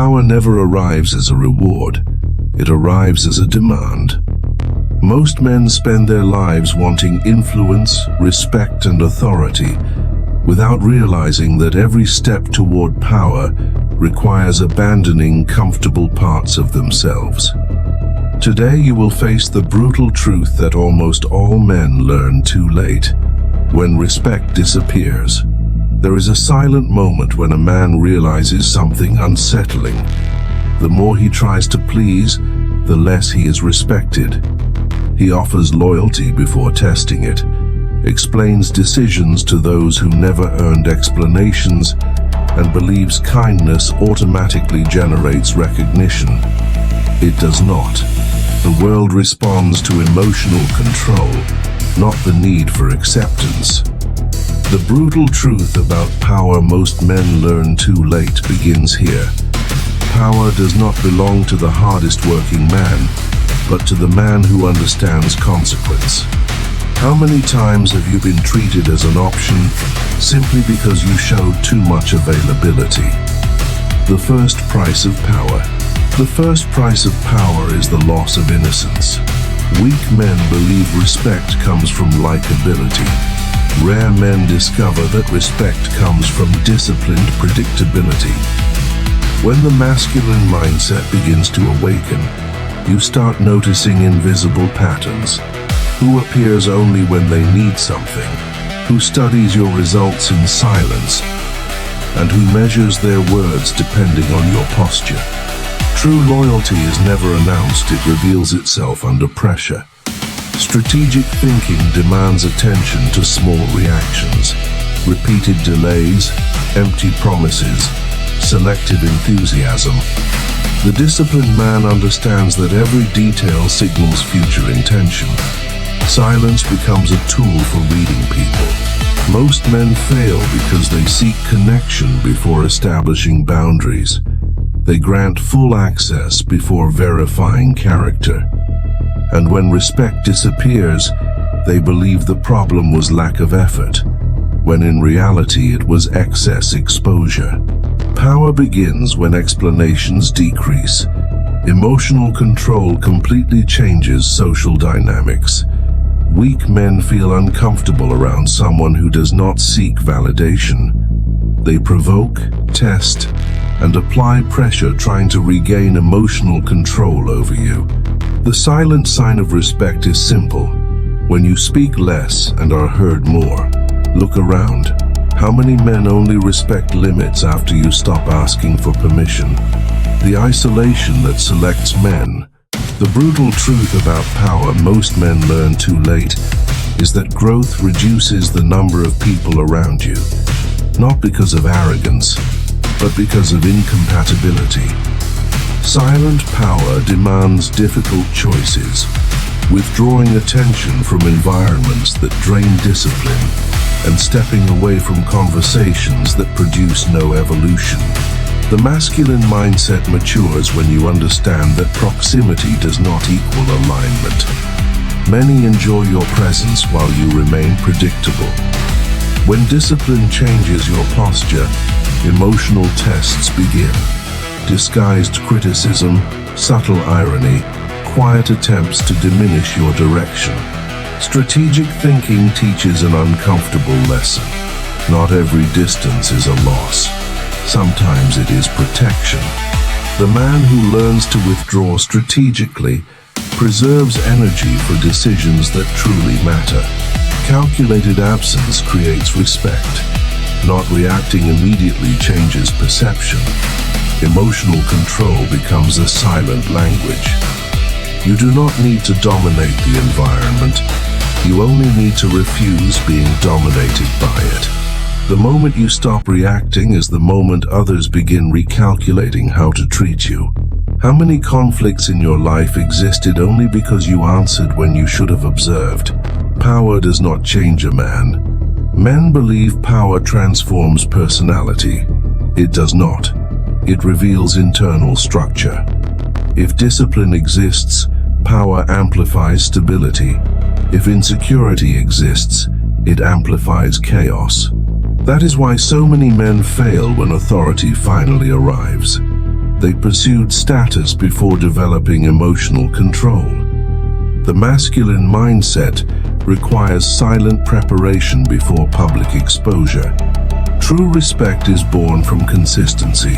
Power never arrives as a reward. It arrives as a demand. Most men spend their lives wanting influence, respect, and authority, without realizing that every step toward power requires abandoning comfortable parts of themselves. Today you will face the brutal truth that almost all men learn too late. When respect disappears, there is a silent moment when a man realizes something unsettling. The more he tries to please, the less he is respected. He offers loyalty before testing it, explains decisions to those who never earned explanations, and believes kindness automatically generates recognition. It does not. The world responds to emotional control, not the need for acceptance. The brutal truth about power most men learn too late begins here. Power does not belong to the hardest working man, but to the man who understands consequence. How many times have you been treated as an option simply because you showed too much availability? The first price of power. The first price of power is the loss of innocence. Weak men believe respect comes from likability. Rare men discover that respect comes from disciplined predictability. When the masculine mindset begins to awaken, you start noticing invisible patterns. Who appears only when they need something, who studies your results in silence, and who measures their words depending on your posture. True loyalty is never announced, it reveals itself under pressure. Strategic thinking demands attention to small reactions, repeated delays, empty promises, selective enthusiasm. The disciplined man understands that every detail signals future intention. Silence becomes a tool for reading people. Most men fail because they seek connection before establishing boundaries. They grant full access before verifying character. And when respect disappears, they believe the problem was lack of effort, when in reality it was excess exposure. Power begins when explanations decrease. Emotional control completely changes social dynamics. Weak men feel uncomfortable around someone who does not seek validation. They provoke, test, and apply pressure trying to regain emotional control over you. The silent sign of respect is simple. When you speak less and are heard more. Look around. How many men only respect limits after you stop asking for permission? The isolation that selects men. The brutal truth about power most men learn too late is that growth reduces the number of people around you, not because of arrogance, but because of incompatibility. Silent power demands difficult choices, withdrawing attention from environments that drain discipline and stepping away from conversations that produce no evolution. The masculine mindset matures when you understand that proximity does not equal alignment. Many enjoy your presence while you remain predictable. When discipline changes your posture, emotional tests begin. Disguised criticism, subtle irony, quiet attempts to diminish your direction. Strategic thinking teaches an uncomfortable lesson. Not every distance is a loss. Sometimes it is protection. The man who learns to withdraw strategically preserves energy for decisions that truly matter. Calculated absence creates respect. Not reacting immediately changes perception. Emotional control becomes a silent language. You do not need to dominate the environment. You only need to refuse being dominated by it. The moment you stop reacting is the moment others begin recalculating how to treat you. How many conflicts in your life existed only because you answered when you should have observed? Power does not change a man. Men believe power transforms personality. It does not. It reveals internal structure. If discipline exists, power amplifies stability. If insecurity exists, it amplifies chaos. That is why so many men fail when authority finally arrives. They pursued status before developing emotional control. The masculine mindset requires silent preparation before public exposure. True respect is born from consistency.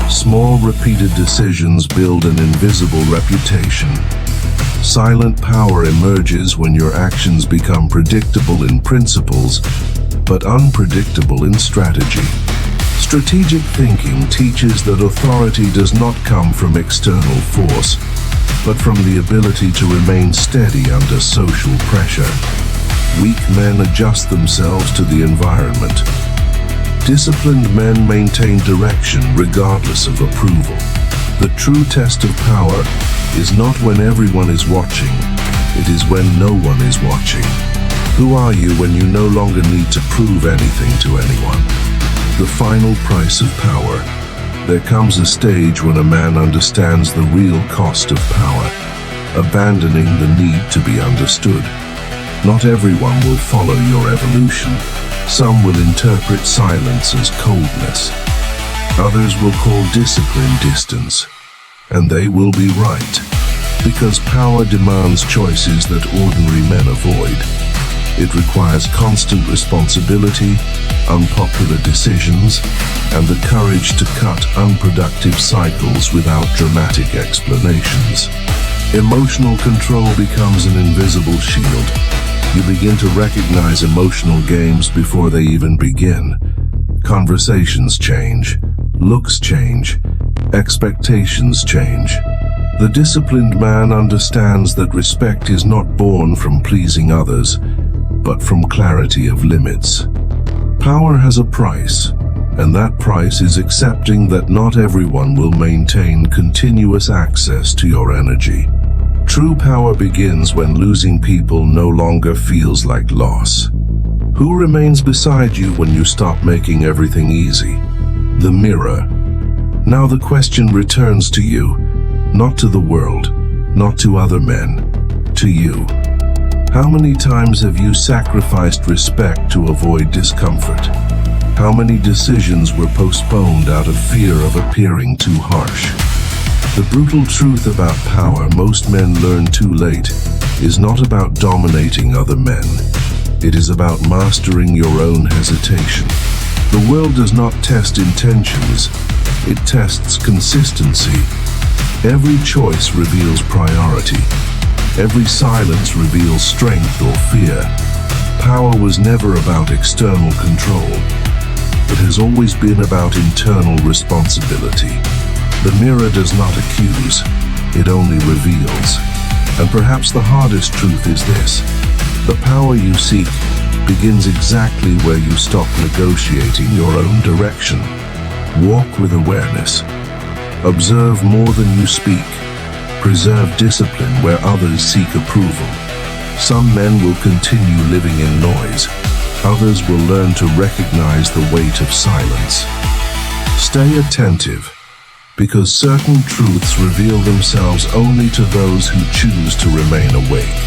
Small, repeated decisions build an invisible reputation. Silent power emerges when your actions become predictable in principles, but unpredictable in strategy. Strategic thinking teaches that authority does not come from external force, but from the ability to remain steady under social pressure. Weak men adjust themselves to the environment. Disciplined men maintain direction regardless of approval. The true test of power is not when everyone is watching, it is when no one is watching. Who are you when you no longer need to prove anything to anyone? The final price of power. There comes a stage when a man understands the real cost of power, abandoning the need to be understood. Not everyone will follow your evolution. Some will interpret silence as coldness. Others will call discipline distance. And they will be right, because power demands choices that ordinary men avoid. It requires constant responsibility, unpopular decisions, and the courage to cut unproductive cycles without dramatic explanations. Emotional control becomes an invisible shield. You begin to recognize emotional games before they even begin. Conversations change, looks change, expectations change. The disciplined man understands that respect is not born from pleasing others, but from clarity of limits. Power has a price, and that price is accepting that not everyone will maintain continuous access to your energy. True power begins when losing people no longer feels like loss. Who remains beside you when you stop making everything easy? The mirror. Now the question returns to you, not to the world, not to other men, to you. How many times have you sacrificed respect to avoid discomfort? How many decisions were postponed out of fear of appearing too harsh? The brutal truth about power most men learn too late is not about dominating other men. It is about mastering your own hesitation. The world does not test intentions, it tests consistency. Every choice reveals priority. Every silence reveals strength or fear. Power was never about external control. It has always been about internal responsibility. The mirror does not accuse, it only reveals. And perhaps the hardest truth is this: the power you seek begins exactly where you stop negotiating your own direction. Walk with awareness. Observe more than you speak. Preserve discipline where others seek approval. Some men will continue living in noise. Others will learn to recognize the weight of silence. Stay attentive, because certain truths reveal themselves only to those who choose to remain awake.